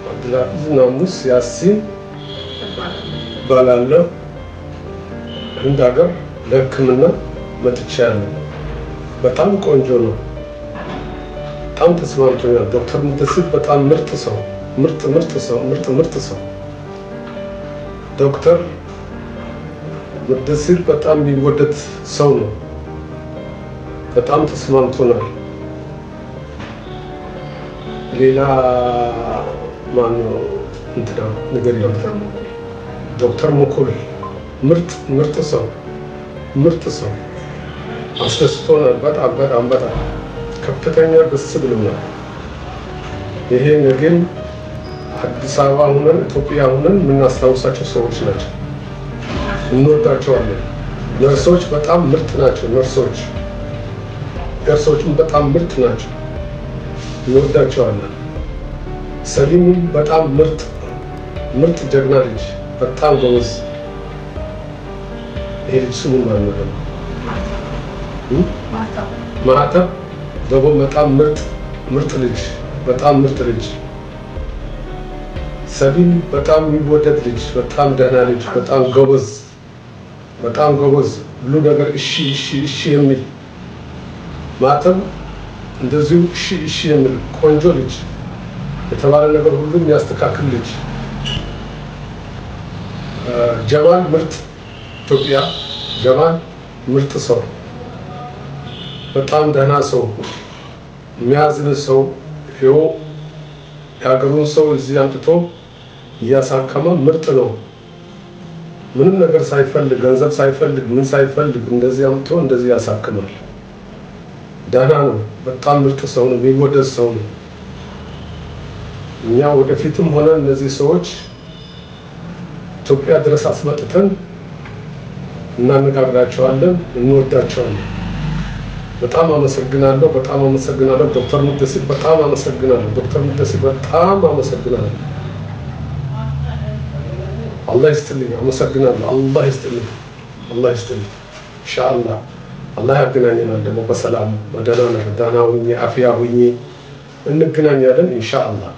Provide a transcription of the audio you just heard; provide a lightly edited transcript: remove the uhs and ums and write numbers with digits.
አብዱልአዚዝ ናሙስ ያሲን ባላለው ህንድ ሀገር ለሕክምና መጥቻለሁ። በጣም ቆንጆ ነው። በጣም ተስማምቶኛል። ዶክተር ሙደሲር በጣም ምርጥ ሰው፣ ምርጥ ሰው። ዶክተር ሙደሲር በጣም የሚወደድ ሰው ነው። በጣም ተስማምቶናል። ሌላ ማነው እንትና ነገር ይላል ዶክተር ሙኩል ምርጥ ሰው አስደስቶናል። በጣም ከፍተኛ ደስ ብሎናል። ይሄ ነገም አዲስ አበባ ሆነን ኢትዮጵያ ሆነን የምናስታውሳቸው ሰዎች ናቸው። እንወዳቸዋለን። ነርሶች በጣም ምርጥ ናቸው። ነርሶችም በጣም ምርጥ ናቸው። እንወዳቸዋለን። ሰሊሙም በጣም ምርጥ ጀግና ልጅ፣ በጣም ጎበዝ። ይሄ ልጅ ስሙ ማን ነው? ማህተብ ደግሞ በጣም ምርጥ ልጅ። ሰሊም በጣም የሚወደድ ልጅ፣ በጣም ደህና ልጅ፣ በጣም ጎበዝ። ሁሉ ነገር እሺ የሚል ማህተብ እንደዚሁ እሺ የሚል ቆንጆ ልጅ፣ የተባለ ነገር ሁሉ የሚያስተካክል ልጅ። ጀማል ምርጥ ኢትዮጵያ ጀማል ምርጥ ሰው፣ በጣም ደህና ሰው፣ የሚያዝን ሰው፣ የሀገሩን ሰው እዚህ አምጥቶ እያሳከመ ምርጥ ነው። ምንም ነገር ሳይፈልግ ገንዘብ ሳይፈልግ ምን ሳይፈልግ እንደዚህ አምጥቶ እንደዚህ ያሳክማል። ደህና ነው። በጣም ምርጥ ሰው ነው። የሚወደድ ሰው ነው። እኛ ወደፊትም ሆነ እነዚህ ሰዎች ኢትዮጵያ ድረስ አስመጥተን እናነጋግራቸዋለን፣ እንወዳቸዋለን። በጣም አመሰግናለሁ። ዶክተር ሙደሲር በጣም አመሰግናለሁ። አላህ ይስጥልኝ። አመሰግናለሁ። አላህ ይስጥልኝ። ኢንሻአላህ አላህ ያገናኘናል። ደግሞ በሰላም በደህና ሁኚ አፍያ ሁኚ እንገናኛለን ኢንሻአላህ።